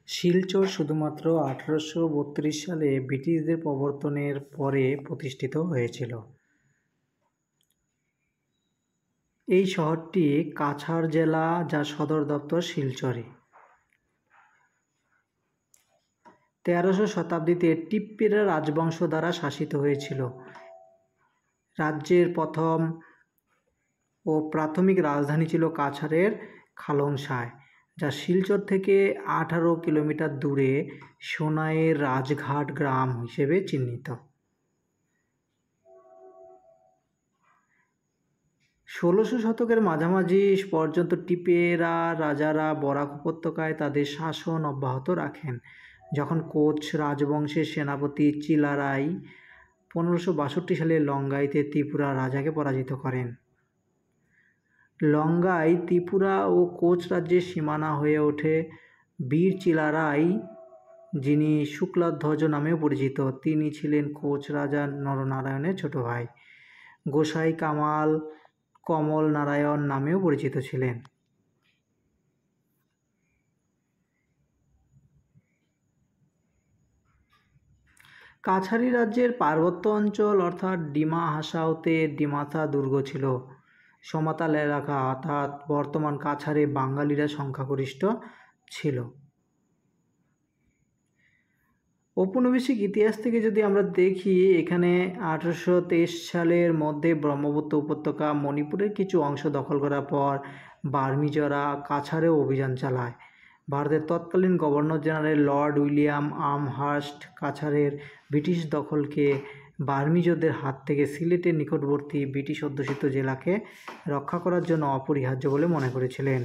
শিলচর শুধুমাত্র 1832 সালে ব্রিটিশদের প্রবর্তনের পরে প্রতিষ্ঠিত হয়েছিল। এই শহরটি কাছাড় জেলা, যার সদর দপ্তর শিলচরে। 1300 শতাব্দীতে টিপ্পিরা রাজবংশ দ্বারা শাসিত হয়েছিল। রাজ্যের প্রথম ও প্রাথমিক রাজধানী ছিল কাছাড়ের খালংসায়, যা শিলচর থেকে 18 কিলোমিটার দূরে সোনাইয়ের রাজঘাট গ্রাম হিসেবে চিহ্নিত। 1600 শতকের মাঝামাঝি পর্যন্ত টিপেরা রাজারা বরাক উপত্যকায় তাদের শাসন অব্যাহত রাখেন, যখন কোচ রাজবংশের সেনাপতি চিলারাই 1562 সালে লঙ্গাইতে ত্রিপুরা রাজাকে পরাজিত করেন। লঙ্গাই ত্রিপুরা ও কোচ রাজ্যের সীমানা হয়ে ওঠে। বীর চিলারাই, যিনি শুক্লধ্বজ নামেও পরিচিত, তিনি ছিলেন কোচ রাজা নরনারায়ণের ছোট ভাই। গোসাই কমল নারায়ণ নামেও পরিচিত ছিলেন। কাছাড়ি রাজ্যের পার্বত্য অঞ্চল অর্থাৎ ডিমা হাসাওতে ডিমাসা দুর্গ ছিল সমতল এলাকা, অর্থাৎ বর্তমান কাছাড়ে বাঙালিরা সংখ্যাগরিষ্ঠ ছিল। ঔপনিবেশিক ইতিহাস থেকে যদি আমরা দেখি, এখানে 1823 সালের মধ্যে ব্রহ্মপুত্র উপত্যকা মণিপুরের কিছু অংশ দখল করার পর বার্মিজরা কাছাড়েও অভিযান চালায়। ভারতের তৎকালীন governor general Lord William Amherst কাছাড়ের ব্রিটিশ দখলকে বার্মিজদের হাত থেকে সিলেটের নিকটবর্তী ব্রিটিশ অধ্যুষিত জেলাকে রক্ষা করার জন্য অপরিহার্য বলে মনে করেছিলেন।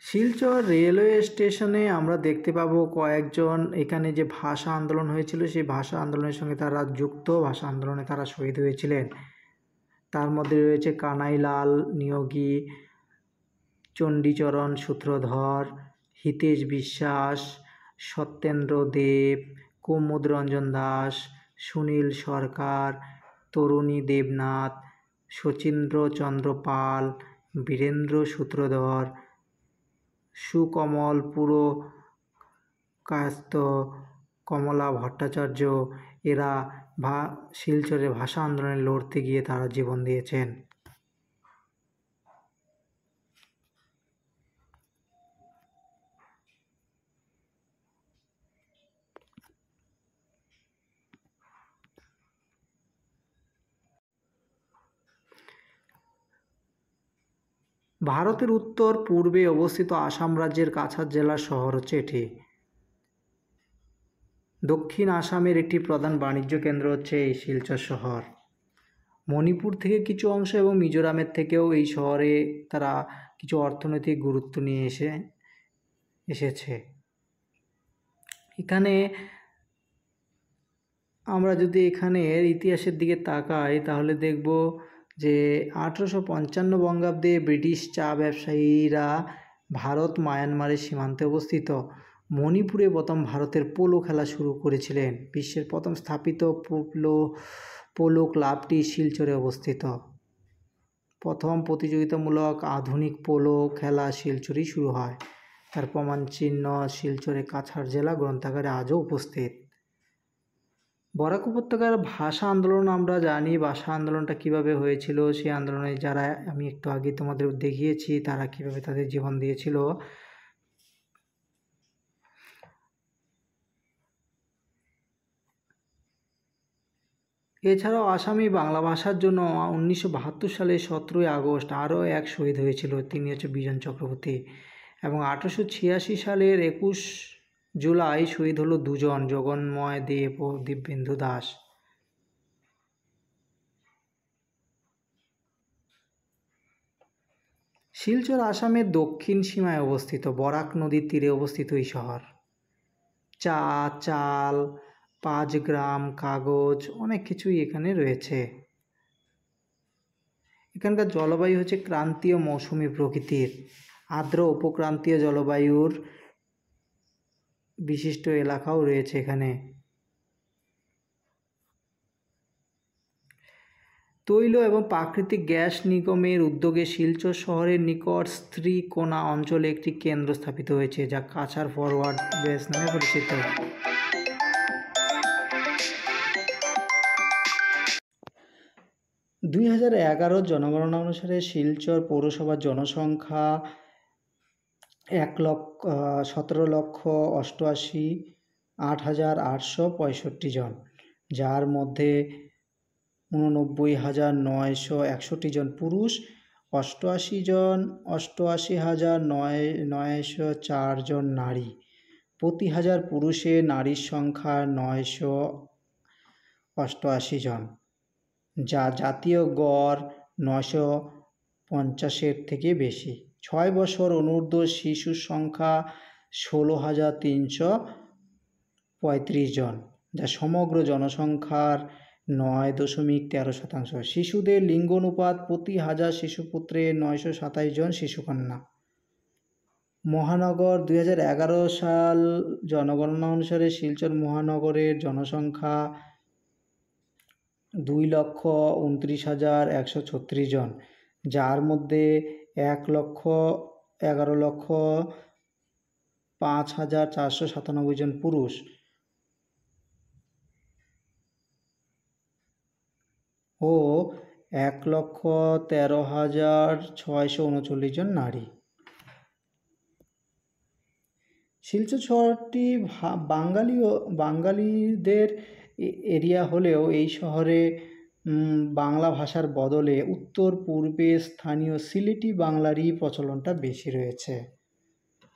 শিলচর রেলওয়ে স্টেশনে আমরা দেখতে পাবো কয়েকজন, এখানে যে ভাষা আন্দোলন হয়েছিল সেই ভাষা আন্দোলনের সঙ্গে তারা যুক্ত, ভাষা আন্দোলনে তারা শহীদ হয়েছিলেন। তার মধ্যে রয়েছে কানাইলাল নিয়োগী, চণ্ডীচরণ সূত্রধর, হিতেশ বিশ্বাস, সত্যেন্দ্র দেব, কুমুদ রঞ্জন দাস, সুনীল সরকার, তরুণী দেবনাথ, শচীন্দ্র চন্দ্র পাল, বীরেন্দ্র সূত্রধর, সুকমল পুরকায়স্থ, কমলা ভট্টাচার্য। এরা শিলচরে ভাষা আন্দোলনে লড়তে গিয়ে তারা জীবন দিয়েছেন। ভারতের উত্তর পূর্বে অবস্থিত আসাম রাজ্যের কাছাড় জেলার শহর হচ্ছে এটি। দক্ষিণ আসামের একটি প্রধান বাণিজ্য কেন্দ্র হচ্ছে এই শিলচর শহর। মণিপুর থেকে কিছু অংশ এবং মিজোরামের থেকেও এই শহরে তারা কিছু অর্থনৈতিক গুরুত্ব নিয়ে এসেছে। এখানে আমরা যদি এখানের ইতিহাসের দিকে তাকাই তাহলে দেখব যে 1855 বঙ্গাব্দে ব্রিটিশ চা ব্যবসায়ীরা ভারত মায়ানমারের সীমান্তে অবস্থিত মণিপুরে প্রথম ভারতের পোলো খেলা শুরু করেছিলেন। বিশ্বের প্রথম স্থাপিত পোলো ক্লাবটি শিলচরে অবস্থিত। প্রথম প্রতিযোগিতামূলক আধুনিক পোলো খেলা শিলচরেই শুরু হয়। তার প্রমাণ চিহ্ন শিলচরে কাছাড় জেলা গ্রন্থাগারে আজও উপস্থিত। বরাক উপত্যকার ভাষা আন্দোলন আমরা জানি, ভাষা আন্দোলনটা কিভাবে হয়েছিল, সেই আন্দোলনে যারা আমি একটু আগে তোমাদের দেখিয়েছি তারা কিভাবে তাদের জীবন দিয়েছিল। এছাড়াও আসামি বাংলা ভাষার জন্য 1972 সালে 17ই আগস্ট আরও এক শহীদ হয়েছিল, তিনি হচ্ছে বিজন চক্রবর্তী। এবং 1886 সালের 21 জুলাই শহীদ হলো দুজন, জগন্ময় দেব ও দিব্যেন্দু দাস। শিলচর আসামের দক্ষিণ সীমায় অবস্থিত, বরাক নদীর তীরে অবস্থিত এই শহর। চা, চাল, 5 গ্রাম, কাগজ, অনেক কিছুই এখানে রয়েছে। এখানকার জলবায়ু হচ্ছে ক্রান্তীয় মৌসুমী প্রকৃতির, আর্দ্র উপক্রান্তীয় জলবায়ুর বিশিষ্ট এলাকাও রয়েছে এখানে। তৈল এবং প্রাকৃতিক গ্যাস নিগমের উদ্যোগে শিলচর শহরের নিকট স্ত্রীকোনা অঞ্চলে একটি কেন্দ্র স্থাপিত হয়েছে, যা কাছাড় ফরওয়ার্ড বেস নামে পরিচিত। 2011 জনগণনা অনুসারে শিলচর পৌরসভার জনসংখ্যা 1,17,88,865 জন, যার মধ্যে 89,961 জন পুরুষ, 88,904 জন নারী। প্রতি হাজার পুরুষে নারীর সংখ্যা 988 জন, যা জাতীয় গড় 950-এর থেকে বেশি। 6 বছর অনূর্ধ্ব শিশুর সংখ্যা 16,335 জন, যা সমগ্র জনসংখ্যার 9.13%। শিশুদের লিঙ্গ অনুপাত প্রতি হাজার শিশুপুত্রে 927 জন শিশুকন্যা। মহানগর 2011 সাল জনগণনা অনুসারে শিলচর মহানগরের জনসংখ্যা 2,29,136 জন, যার মধ্যে 1,11,05,497 জন পুরুষ ও 1,13,639 জন নারী। শিলচর শহরটি বাঙালিদের এরিয়া হলেও এই শহরে বাংলা ভাষার বদলে উত্তর পূর্বে স্থানীয় সিলেটি বাংলারই প্রচলনটা বেশি রয়েছে।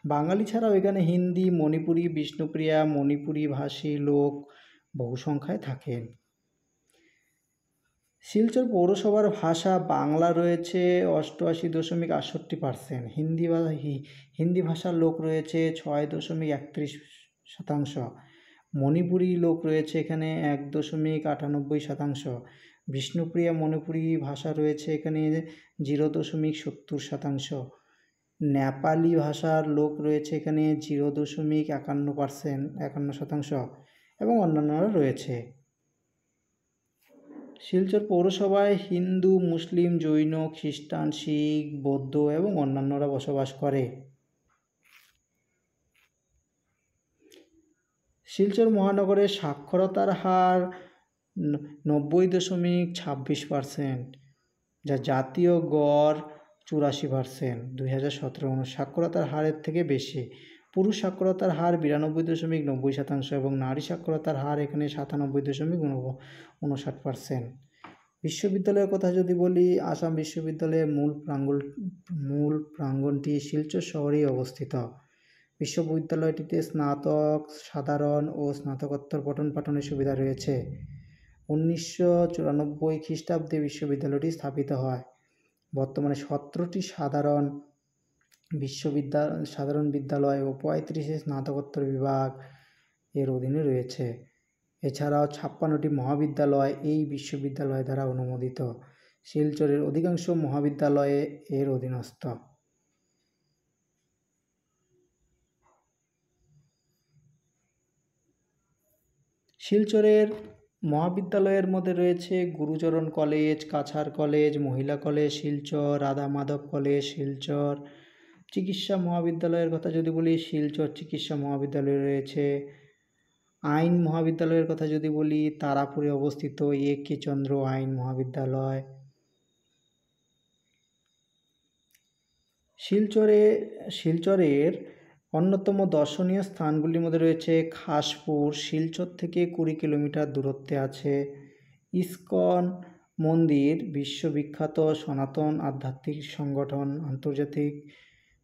বাঙালি ছাড়াও এখানে হিন্দি, মণিপুরি, বিষ্ণুপ্রিয়া মণিপুরি ভাষী লোক বহু সংখ্যায় থাকেন। শিলচর পৌরসভার ভাষা বাংলা রয়েছে 88.68%, হিন্দি ভাষার লোক রয়েছে 6.31%, মণিপুরি লোক রয়েছে এখানে 1.98%, বিষ্ণুপ্রিয়া মণিপুরি ভাষা রয়েছে এখানে 0.70%, নেপালি ভাষার লোক রয়েছে এখানে 0.51% এবং অন্যান্যরা রয়েছে। শিলচর পৌরসভায় হিন্দু, মুসলিম, জৈন, খ্রিস্টান, শিখ, বৌদ্ধ এবং অন্যান্যরা বসবাস করে। শিলচর মহানগরের সাক্ষরতার হার 90.26%, যা জাতীয় গড় 84%। 2017 সাক্ষরতার হারের থেকে বেশি। পুরুষ সাক্ষরতার হার 92.90% এবং নারী সাক্ষরতার হার এখানে 97.59%। বিশ্ববিদ্যালয়ের কথা যদি বলি, আসাম বিশ্ববিদ্যালয়ের মূল প্রাঙ্গণটি শিলচর শহরেই অবস্থিত। বিশ্ববিদ্যালয়টিতে স্নাতক, সাধারণ ও স্নাতকোত্তর পঠন পাঠনের সুবিধা রয়েছে। 1994 খ্রিস্টাব্দে বিশ্ববিদ্যালয়টি স্থাপিত হয়। বর্তমানে 17টি সাধারণ বিদ্যালয় ও 35টি স্নাতকোত্তর বিভাগ এর অধীনে রয়েছে। এছাড়াও 56টি মহাবিদ্যালয় এই বিশ্ববিদ্যালয় দ্বারা অনুমোদিত। শিলচরের অধিকাংশ মহাবিদ্যালয়ে এর অধীনস্থ। শিলচরের মহাবিদ্যালয়ের মধ্যে রয়েছে গুরুচরণ কলেজ, কাছাড় কলেজ, মহিলা কলেজ শিলচর, রাধা মাধব কলেজ শিলচর। চিকিৎসা মহাবিদ্যালয়ের কথা যদি বলি, শিলচর চিকিৎসা মহাবিদ্যালয় রয়েছে। আইন মহাবিদ্যালয়ের কথা যদি বলি, তারাপুরে অবস্থিত A.K. চন্দ্র আইন মহাবিদ্যালয়। শিলচরের অন্যতম দর্শনীয় স্থানগুলির মধ্যে রয়েছে খাসপুর, শিলচর থেকে 20 কিলোমিটার দূরত্বে আছে। ইস্কন মন্দির, বিশ্ববিখ্যাত সনাতন আধ্যাত্মিক সংগঠন, আন্তর্জাতিক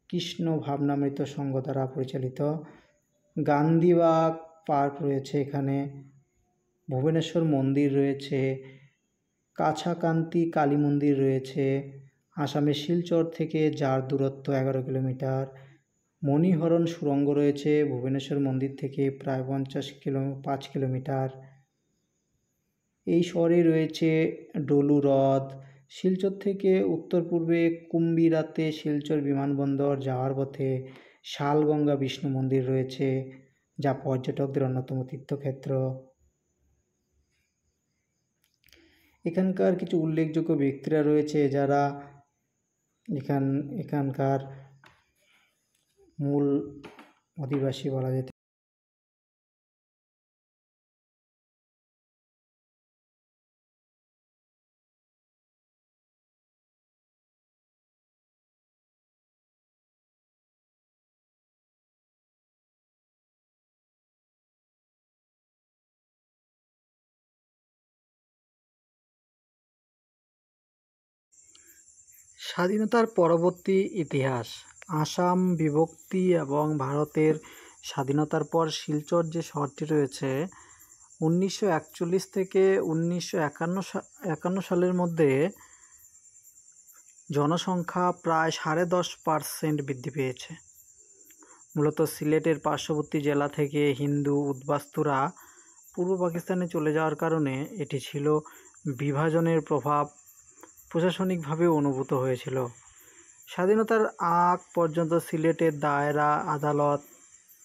কৃষ্ণ ভাবনামৃত সংঘ দ্বারা পরিচালিত। গান্ধীবাগ পার্ক রয়েছে এখানে। ভুবনেশ্বর মন্দির রয়েছে। কাছাকান্তি কালী মন্দির রয়েছে। আসামের শিলচর থেকে যার দূরত্ব 11 কিলোমিটার। মণিহরণ সুড়ঙ্গ রয়েছে ভুবনেশ্বর মন্দির থেকে প্রায় 5 কিলোমিটার। এই শহরে রয়েছে ডলু হ্রদ। শিলচর থেকে উত্তর পূর্বে কুম্বিরাতে শিলচর বিমানবন্দর যাওয়ার পথে শালগঙ্গা বিষ্ণু মন্দির রয়েছে, যা পর্যটকদের অন্যতম তীর্থক্ষেত্র। এখানকার কিছু উল্লেখযোগ্য ব্যক্তিরা রয়েছে যারা এখানকার মূল অধিবাসী বলা যেতে। স্বাধীনতার পরবর্তী ইতিহাস। আসাম বিভক্তি এবং ভারতের স্বাধীনতার পর শিলচর যে শহরটি রয়েছে 1941 থেকে 1951 সালের মধ্যে জনসংখ্যা প্রায় 10.5% বৃদ্ধি পেয়েছে। মূলত সিলেটের পার্শ্ববর্তী জেলা থেকে হিন্দু উদ্বাস্তুরা পূর্ব পাকিস্তানে চলে যাওয়ার কারণে এটি ছিল বিভাজনের প্রভাব প্রশাসনিকভাবে অনুভূত হয়েছিল। স্বাধীনতার আগ পর্যন্ত সিলেটের দায়রা আদালত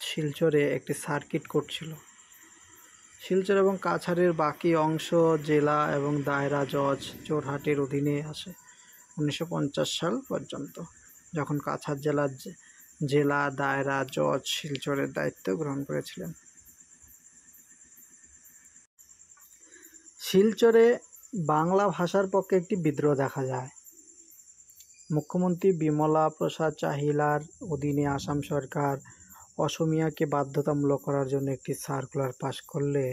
শিলচরে একটি সার্কিট কোর্ট ছিল। শিলচর এবং কাছাড়ের বাকি অংশ জেলা এবং দায়রা জজ জোরহাটের অধীনে আসে 1950 সাল পর্যন্ত, যখন কাছাড় জেলা দায়রা জজ শিলচরের দায়িত্ব গ্রহণ করেছিলেন। শিলচরে বাংলা ভাষার পক্ষে একটি বিদ্রোহ দেখা যায়। মুখ্যমন্ত্রী বিমলা প্রসাদ চাহিলার অধীনে আসাম সরকার অসমীয়াকে বাধ্যতামূলক করার জন্য একটি সার্কুলার পাশ করলে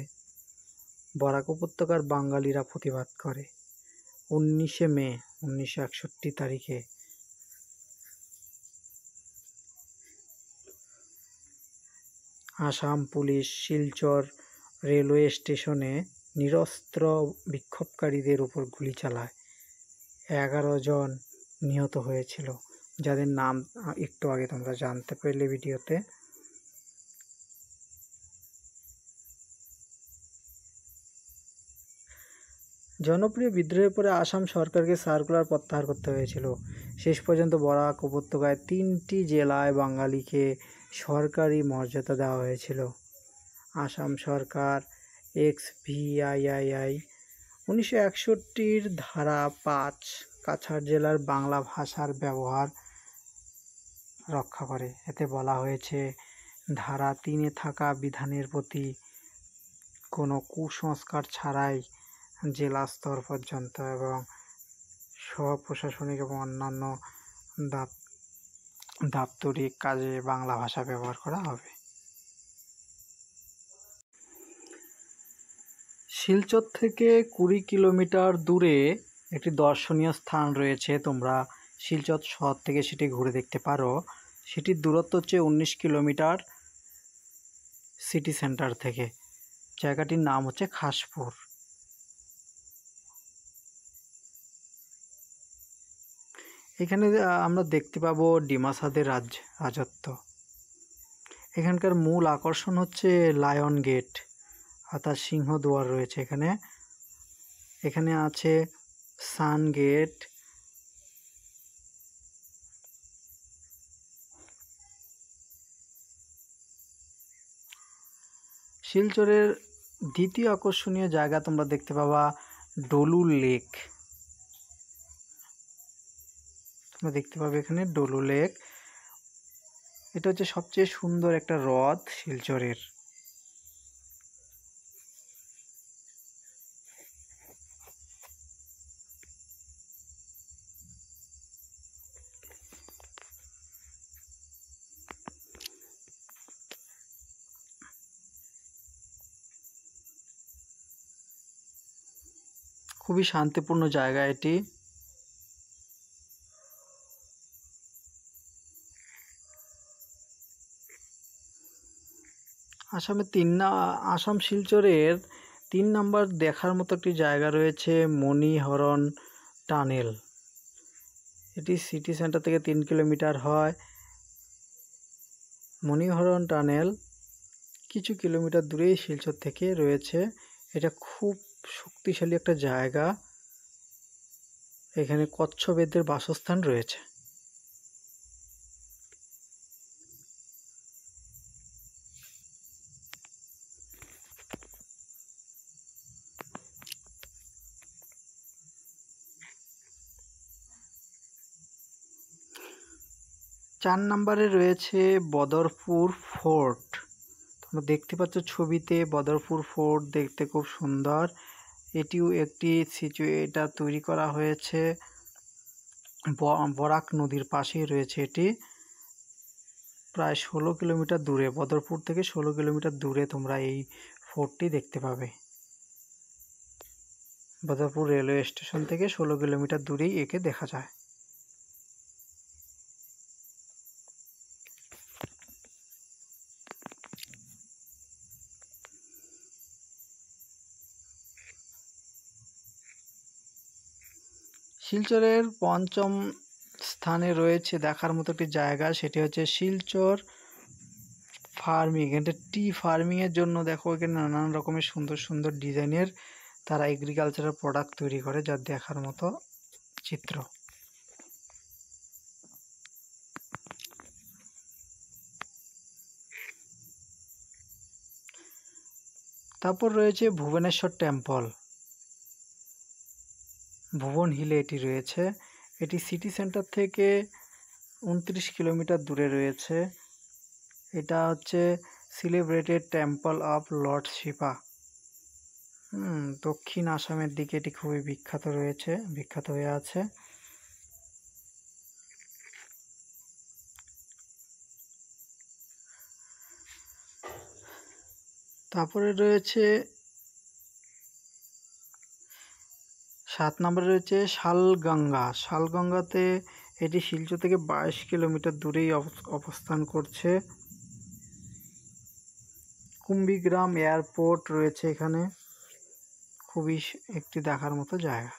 বরাক উপত্যকার বাঙালিরা প্রতিবাদ করে। 19 মে 1961 তারিখে আসাম পুলিশ শিলচর রেলওয়ে স্টেশনে নিরস্ত্র বিক্ষোভকারীদের উপর গুলি চালায়। 11 জন নিহত হয়েছিল, যাদের নাম একটু আগে তোমরা জানতে পারলে ভিডিওতে। জনপ্রিয় বিদ্রোহের পরে আসাম সরকারকে সার্কুলার প্রত্যাহার করতে হয়েছিল। শেষ পর্যন্ত বরাক উপত্যকায় 3টি জেলায় বাঙালিকে সরকারি মর্যাদা দেওয়া হয়েছিল। আসাম সরকার XVIII 1961 ধারা 5 কাছাড় জেলার বাংলা ভাষার ব্যবহার রক্ষা করে। এতে বলা হয়েছে, ধারা 3-এ থাকা বিধানের প্রতি কোনো কুসংস্কার ছাড়াই জেলা স্তর পর্যন্ত এবং স্ব-প্রশাসনিক এবং অন্যান্য দাপ্তরিক কাজে বাংলা ভাষা ব্যবহার করা হবে। শিলচর থেকে 20 কিলোমিটার দূরে একটি দর্শনীয় স্থান রয়েছে। তোমরা শিলচর শহর থেকে সেটি ঘুরে দেখতে পারো। সেটির দূরত্ব হচ্ছে 19 কিলোমিটার সিটি সেন্টার থেকে। জায়গাটির নাম হচ্ছে খাসপুর। এখানে আমরা দেখতে পাবো ডিমাসাদের রাজত্ব। এখানকার মূল আকর্ষণ হচ্ছে লায়ন গেট, অর্থাৎ সিংহদুয়ার রয়েছে এখানে। এখানে আছে সান গেট, শিলচরের দ্বিতীয় আকর্ষণীয় জায়গা তোমরা দেখতে পাবা ডলু লেক। তোমরা দেখতে পাবে এখানে ডলু লেক। এটা হচ্ছে সবচেয়ে সুন্দর একটা হ্রদ শিলচরের। খুবই শান্তিপূর্ণ জায়গা এটি। আসাম শিলচরের 3 নম্বর দেখার মতো একটি জায়গা রয়েছে মণিহরণ টানেল। এটি সিটি সেন্টার থেকে 3 কিলোমিটার হয়। মণিহরণ টানেল কিছু কিলোমিটার দূরেই শিলচর থেকে রয়েছে। এটা খুব শক্তিশালী একটা জায়গা। এখানে কচ্ছপেদের বাসস্থান রয়েছে। 4 নম্বরে রয়েছে বদরপুর ফোর্ট। তোমরা দেখতে পাচ্ছ ছবিতে বদরপুর ফোর্ট দেখতে খুব সুন্দর। এটিও একটি এটা তৈরি করা হয়েছে বরাক নদীর পাশেই রয়েছে এটি। প্রায় 16 কিলোমিটার দূরে, বদরপুর থেকে 16 কিলোমিটার দূরে তোমরা এই ফোর্টটি দেখতে পাবে। বদরপুর রেলওয়ে স্টেশন থেকে 16 কিলোমিটার দূরেই একে দেখা যায়। শিলচরের পঞ্চম স্থানে রয়েছে দেখার মতো একটি জায়গা, সেটি হচ্ছে শিলচর ফার্মিং। এটা টি ফার্মিংয়ের জন্য দেখো এখানে নানান রকমের সুন্দর সুন্দর ডিজাইনের তারা এগ্রিকালচারাল প্রোডাক্ট তৈরি করে, যা দেখার মতো চিত্র। তারপর রয়েছে ভুবনেশ্বর টেম্পল। ভুবন হিলে এটি রয়েছে। এটি সিটি সেন্টার থেকে 29 কিলোমিটার দূরে রয়েছে। এটা হচ্ছে celebrated temple of lord Shiva. দক্ষিণ আসামের দিকে এটি খুবই বিখ্যাত হয়ে আছে। তারপরে রয়েছে 7 নম্বরে রয়েছে শালগঙ্গা। শালগঙ্গাতে এটি শিলচর থেকে 22 কিলোমিটার দূরেই অবস্থান করছে। কুম্বিগ্রাম এয়ারপোর্ট রয়েছে এখানে, খুবই একটি দেখার মতো জায়গা।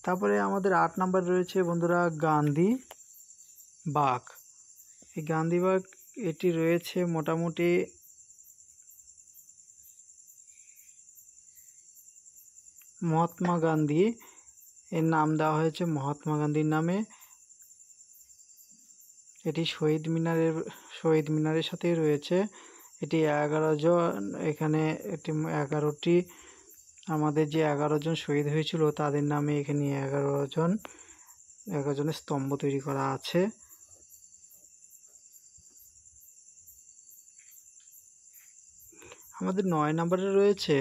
তারপরে আমাদের 8 নম্বরে রয়েছে বন্ধুরা গান্ধী বাগ। এই গান্ধী বাগ এটি রয়েছে মোটামুটি মহাত্মা গান্ধী এর নাম দেওয়া হয়েছে মহাত্মা গান্ধীর নামে। এটি শহীদ মিনারের সাথেই রয়েছে। এটি 11 জন, এখানে এটি 11টি আমাদের যে 11 জন শহীদ হয়েছিল তাদের নামে এখানে 11 জনের স্তম্ভ তৈরি করা আছে। আমাদের 9 নম্বরে রয়েছে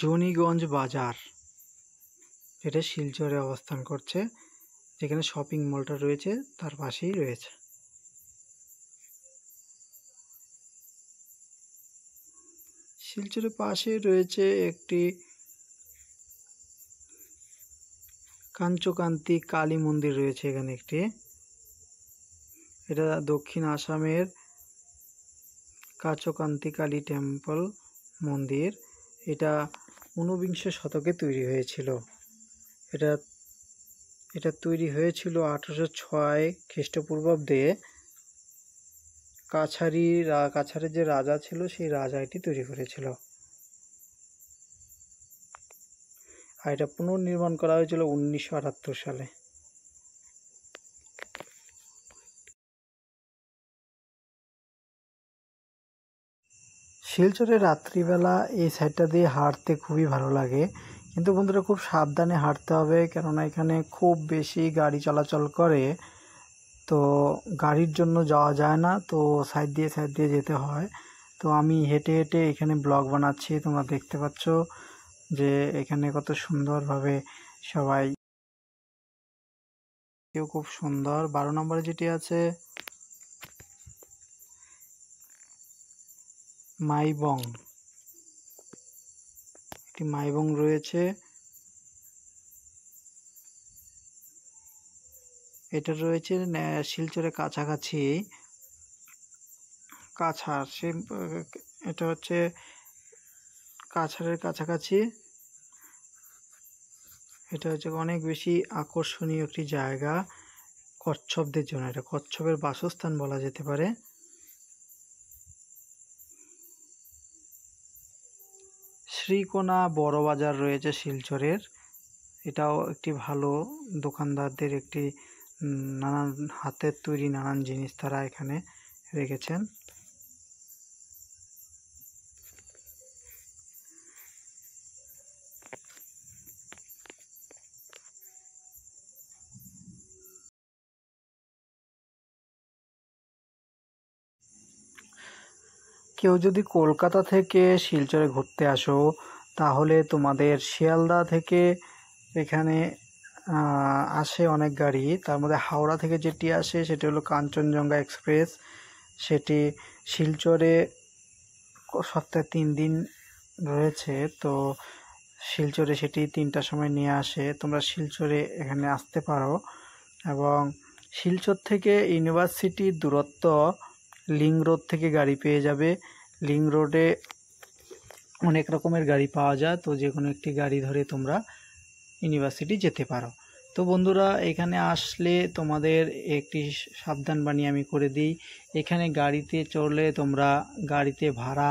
জনিগঞ্জ বাজার, যেটা শিলচরে অবস্থান করছে, যেখানে শপিং মলটা রয়েছে তার পাশেই রয়েছে। শিলচরের পাশে রয়েছে একটি কাঞ্চকান্তি কালী মন্দির রয়েছে এখানে একটি। এটা দক্ষিণ আসামের কাঞ্চকান্তি কালী টেম্পল মন্দির। এটা 19বিংশ শতকে তৈরি হয়েছিল। এটা তৈরি হয়েছিল 1806 খ্রিস্টপূর্বাব্দে। কাছাড়ের যে রাজা ছিল সেই রাজা এটি তৈরি করেছিল। আর এটা পুনর্নির্মাণ করা হয়েছিল 1978 সালে। শিলচরে রাত্রিবেলা এই সাইডটা দিয়ে হাঁটতে খুবই ভালো লাগে, কিন্তু বন্ধুরা খুব সাবধানে হাঁটতে হবে, কেননা এখানে খুব বেশি গাড়ি চলাচল করে, তো গাড়ির জন্য যাওয়া যায় না, তো সাইড দিয়ে যেতে হয়। তো আমি হেঁটে হেঁটে এখানে ব্লগ বানাচ্ছি। তোমরা দেখতে পাচ্ছ যে এখানে কত সুন্দরভাবে সবাই, কেউ খুব সুন্দর। 12 নম্বরে যেটি আছে মাইবং, একটি মাইবং রয়েছে। এটা রয়েছে শিলচরের কাছাকাছি, এটা হচ্ছে কাছাড়ের কাছাকাছি। এটা হচ্ছে অনেক বেশি আকর্ষণীয় একটি জায়গা কচ্ছপদের জন্য। এটা কচ্ছপের বাসস্থান বলা যেতে পারে। শ্রীকোনা বড় বাজার রয়েছে শিলচরের। এটাও একটি ভালো দোকানদারদের একটি নানান হাতের তৈরি নানান জিনিস তারা এখানে রেখেছেন। কেউ যদি কলকাতা থেকে শিলচরে ঘুরতে আসো তাহলে তোমাদের শিয়ালদা থেকে এখানে আসে অনেক গাড়ি। তার মধ্যে হাওড়া থেকে যেটি আসে সেটি হলো কাঞ্চনজঙ্ঘা এক্সপ্রেস। সেটি শিলচরে সপ্তাহে 3 দিন রয়েছে। তো শিলচরে সেটি 3টার সময় নিয়ে আসে। তোমরা শিলচরে এখানে আসতে পারো। এবং শিলচর থেকে ইউনিভার্সিটির দূরত্ব লিং রোড থেকে গাড়ি পেয়ে যাবে। লিং রোডে অনেক রকমের গাড়ি পাওয়া যায়, তো যে কোনো একটি গাড়ি ধরে তোমরা ইউনিভার্সিটি যেতে পারো। তো বন্ধুরা, এখানে আসলে তোমাদের একটি সাবধান বাণী আমি করে দিই। এখানে গাড়িতে চড়লে তোমরা গাড়িতে ভাড়া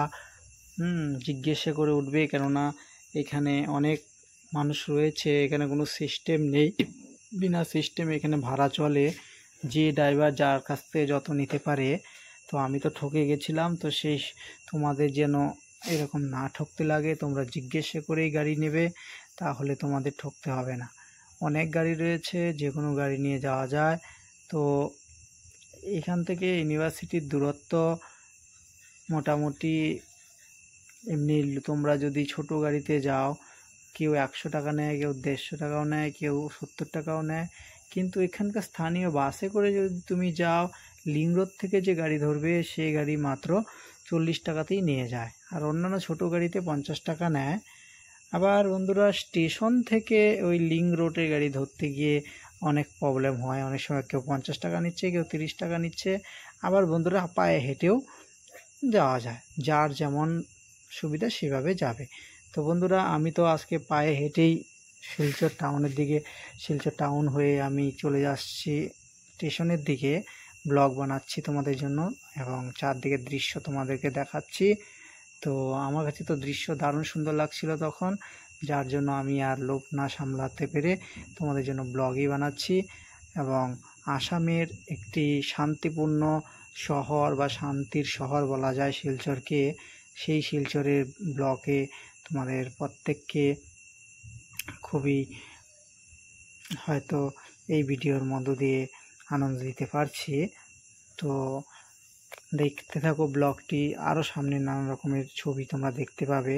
জিজ্ঞাসা করে উঠবে, কেননা এখানে অনেক মানুষ রয়েছে। এখানে কোনো সিস্টেম নেই, বিনা সিস্টেমে এখানে ভাড়া চলে। যে ড্রাইভার যার কাছ থেকে যত নিতে পারে। তো আমি তো ঠকে গেছিলাম। তো সেই তোমাদের যেন এরকম না ঠকতে লাগে, তোমরা জিজ্ঞাসা করেই গাড়ি নেবে, তাহলে তোমাদের ঠকতে হবে না। অনেক গাড়ি রয়েছে, যে কোনো গাড়ি নিয়ে যাওয়া যায়। তো এখান থেকে ইউনিভার্সিটির দূরত্ব মোটামুটি এমনি তোমরা যদি ছোট গাড়িতে যাও, কেউ 100 টাকা নেয়, কেউ 150 টাকাও নেয়, কেউ 70 টাকাও নেয়। কিন্তু এখানকার স্থানীয় বাসে করে যদি তুমি যাও, লিং রোড থেকে যে গাড়ি ধরবে সেই গাড়ি মাত্র 40 টাকাতেই নিয়ে যায়। আর অন্যান্য ছোট গাড়িতে 50 টাকা নেয়। আবার বন্ধুরা, স্টেশন থেকে ওই লিং রোডের গাড়ি ধরতে গিয়ে অনেক প্রবলেম হয়। অনেক সময় কেউ 50 টাকা নিচ্ছে, কেউ 30 টাকা নিচ্ছে। আবার বন্ধুরা, পায়ে হেঁটেও যাওয়া যায়, যার যেমন সুবিধা সেভাবে যাবে। তো বন্ধুরা, আমি তো আজকে পায়ে হেঁটেই শিলচর টাউনের দিকে, শিলচর টাউন হয়ে আমি চলে যাচ্ছি স্টেশনের দিকে। ব্লগ বানাচ্ছি তোমাদের জন্য এবং চারদিকের দৃশ্য তোমাদেরকে দেখাচ্ছি। তো আমার কাছে তো দৃশ্য দারুণ সুন্দর লাগছিল তখন, যার জন্য আমি আর লোভ না সামলাতে পেরে তোমাদের জন্য ব্লগই বানাচ্ছি। এবং আসামের একটি শান্তিপূর্ণ শহর বা শান্তির শহর বলা যায় শিলচরকে। সেই শিলচরের ব্লগে তোমাদের প্রত্যেককে খুবই হয়তো এই ভিডিওর মধ্য দিয়ে আনন্দ দিতে পারছি। তো দেখতে থাকো ব্লগটি, আরও সামনে নানা রকমের ছবি তোমরা দেখতে পাবে।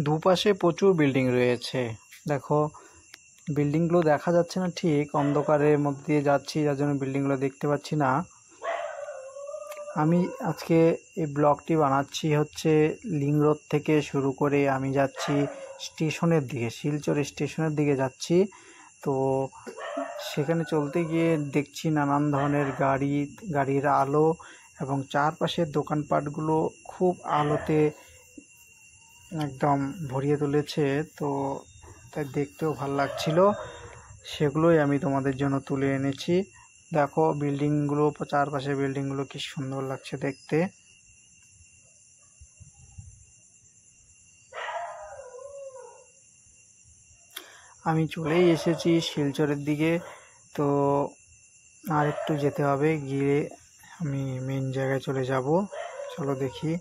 দুপাশে প্রচুর বিল্ডিং রয়েছে। দেখো বিল্ডিংগুলো দেখা যাচ্ছে না, ঠিক অন্ধকারের মধ্যে দিয়ে যাচ্ছি যার জন্য বিল্ডিংগুলো দেখতে পাচ্ছি না। আমি আজকে এই ব্লগটি বানাচ্ছি হচ্ছে লিং রোড থেকে শুরু করে আমি যাচ্ছি স্টেশনের দিকে, শিলচর স্টেশনের দিকে যাচ্ছি। তো সেখানে চলতে গিয়ে দেখছি নানান ধরনের গাড়ির আলো এবং চারপাশের দোকানপাটগুলো খুব আলোতে একদম ভরিয়ে তুলেছে। তো তাই দেখতেও ভালো লাগছিল, সেগুলোই আমি তোমাদের জন্য তুলে এনেছি। দেখো বিল্ডিংগুলো, চারপাশে বিল্ডিংগুলো কি সুন্দর লাগছে দেখতে। আমি চলেই এসেছি শিলচরের দিকে। তো আর একটু যেতে হবে, গিয়ে আমি মেন জায়গায় চলে যাব। চলো দেখি।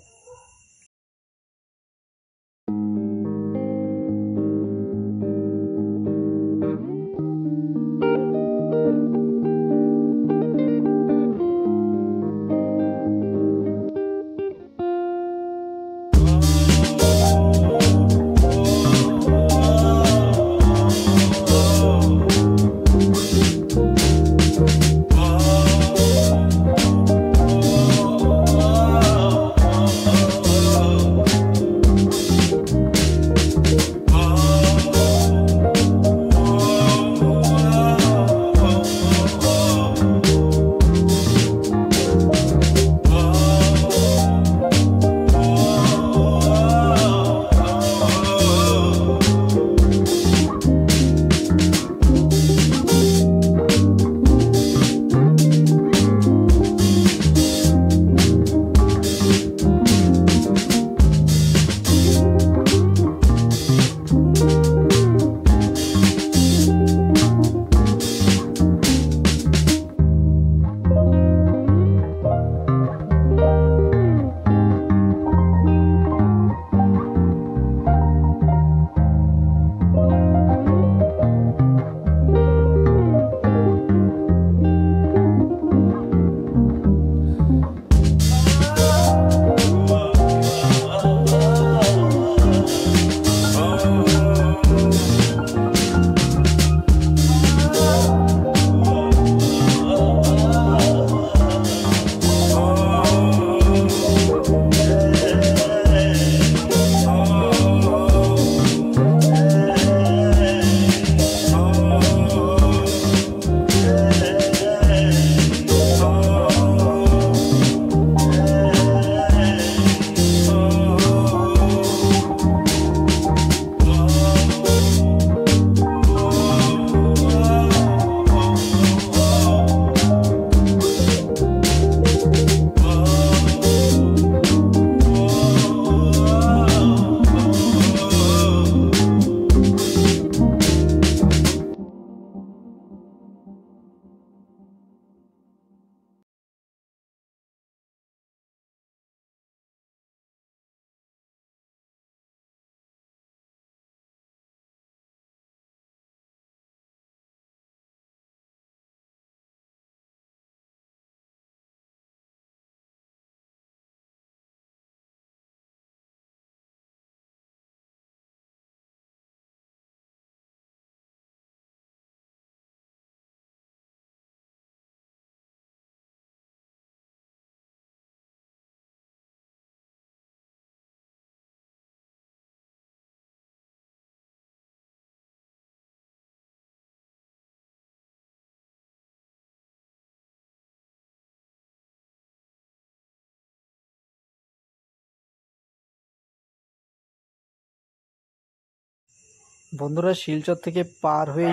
বন্ধুরা, শিলচর থেকে পার হয়ে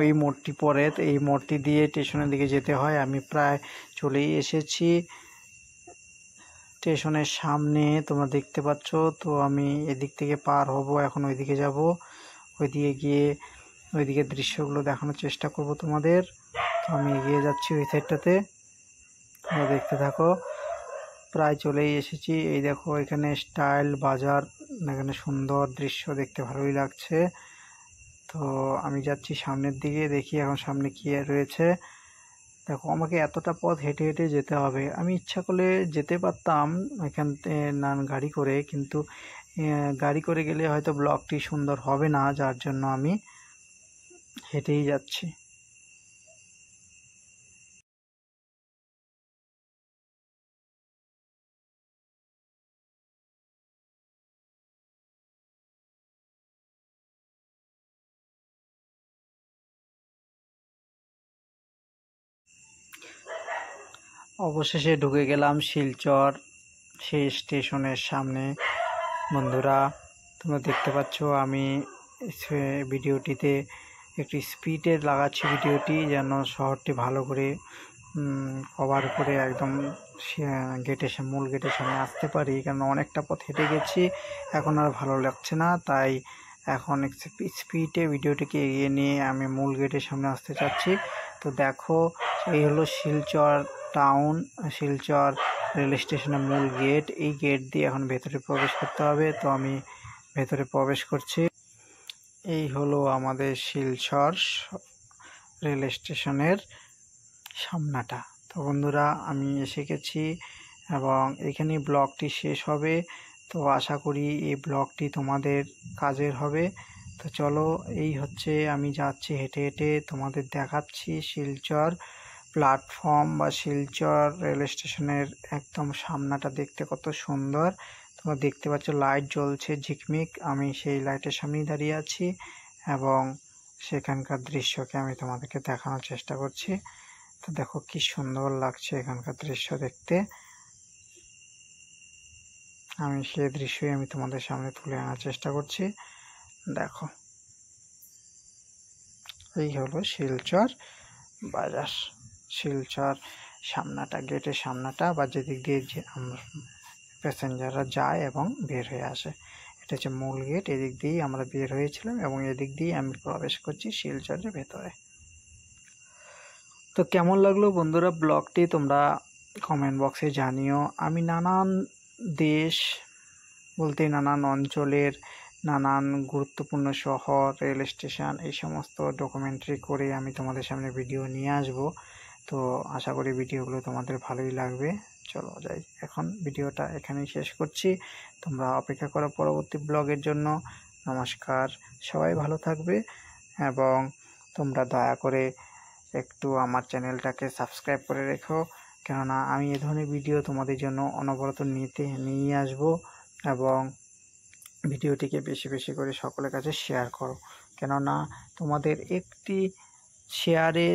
এই মোড়টি পড়ে, তো এই মোড়টি দিয়ে স্টেশনের দিকে যেতে হয়। আমি প্রায় চলেই এসেছি স্টেশনের সামনে, তোমরা দেখতে পাচ্ছ। তো আমি এদিক থেকে পার হব, এখন ওইদিকে যাব। ওইদিকে গিয়ে ওইদিকে দৃশ্যগুলো দেখানোর চেষ্টা করব তোমাদের। তো আমি এগিয়ে যাচ্ছি ওই সাইডটাতে, তোমরা দেখতে থাকো। প্রায় চলেই এসেছি। এই দেখো এখানে স্টাইল বাজার, এখানে সুন্দর দৃশ্য, দেখতে ভালোই লাগছে। তো আমি যাচ্ছি সামনের দিকে, দেখি এখন সামনে কি রয়েছে। দেখো আমাকে এতটা পথ হেঁটে হেঁটে যেতে হবে। আমি ইচ্ছা করলে যেতে পারতাম এখান থেকে গাড়ি করে, কিন্তু গাড়ি করে গেলে হয়তো ব্লগটি সুন্দর হবে না, যার জন্য আমি হেঁটেই যাচ্ছি। অবশেষে ঢুকে গেলাম শিলচর সেই স্টেশনের সামনে। বন্ধুরা, তোমরা দেখতে পাচ্ছ আমি ভিডিওটিতে একটি স্পিডে লাগাচ্ছি ভিডিওটি, যেন শহরটি ভালো করে কভার করে একদম মূল গেটের সামনে আসতে পারি। কারণ অনেকটা পথ হেঁটে গেছি, এখন আর ভালো লাগছে না, তাই এখন স্পিডে ভিডিওটিকে এগিয়ে নিয়ে আমি মূল গেটের সামনে আসতে চাচ্ছি। তো দেখো, এই হলো শিলচর টাউন, শিলচর রেল স্টেশনের মূল গেট। এই গেট দিয়ে এখন ভেতরে প্রবেশ করতে হবে, তো আমি ভেতরে প্রবেশ করছি। এই হলো আমাদের শিলচর রেল স্টেশনের সামনাটা। তো বন্ধুরা, আমি এসে গেছি এবং এখানেই ব্লগটি শেষ হবে। তো আশা করি এই ব্লগটি তোমাদের কাজের হবে। তো চলো, এই হচ্ছে আমি যাচ্ছি হেঁটে হেঁটে, তোমাদের দেখাচ্ছি শিলচর প্ল্যাটফর্ম বা শিলচর রেল স্টেশনের একদম সামনাটা দেখতে কত সুন্দর। তোমরা দেখতে পাচ্ছ লাইট জ্বলছে ঝিকমিক, আমি সেই লাইটের সামনেই দাঁড়িয়ে আছি এবং সেখানকার দৃশ্যকে আমি তোমাদেরকে দেখানোর চেষ্টা করছি। তো দেখো কি সুন্দর লাগছে এখানকার দৃশ্য দেখতে, আমি সেই দৃশ্যই আমি তোমাদের সামনে তুলে আনার চেষ্টা করছি। দেখো, এই হলো শিলচর বাজার, শিলচর সামনাটা, গেটের সামনাটা বা যেদিক দিয়ে প্যাসেঞ্জাররা যায় এবং বের হয়ে আসে, এটা হচ্ছে মূল গেট। এদিক দিয়েই আমরা বের হয়েছিলাম এবং এদিক দিয়ে আমি প্রবেশ করছি শিলচরের ভেতরে। তো কেমন লাগলো বন্ধুরা ব্লগটি, তোমরা কমেন্ট বক্সে জানিও। আমি নানান দেশ বলতে নানান অঞ্চলের নানান গুরুত্বপূর্ণ শহর, রেল স্টেশন, এই সমস্ত ডকুমেন্টারি করে আমি তোমাদের সামনে ভিডিও নিয়ে আসব। তো আশা করি ভিডিওগুলো তোমাদের ভালোই লাগবে। চলো যাই, এখন ভিডিওটা এখানেই শেষ করছি। তোমরা অপেক্ষা করো পরবর্তী ব্লগের জন্য। নমস্কার, সবাই ভালো থাকবে এবং তোমরা দয়া করে একটু আমার চ্যানেলটাকে সাবস্ক্রাইব করে রেখো, কেননা আমি এ ধরনের ভিডিও তোমাদের জন্য অনবরত নিয়ে আসবো। এবং ভিডিওটিকে বেশি বেশি করে সকলের কাছে শেয়ার করো, কেননা তোমাদের একটি শেয়ারে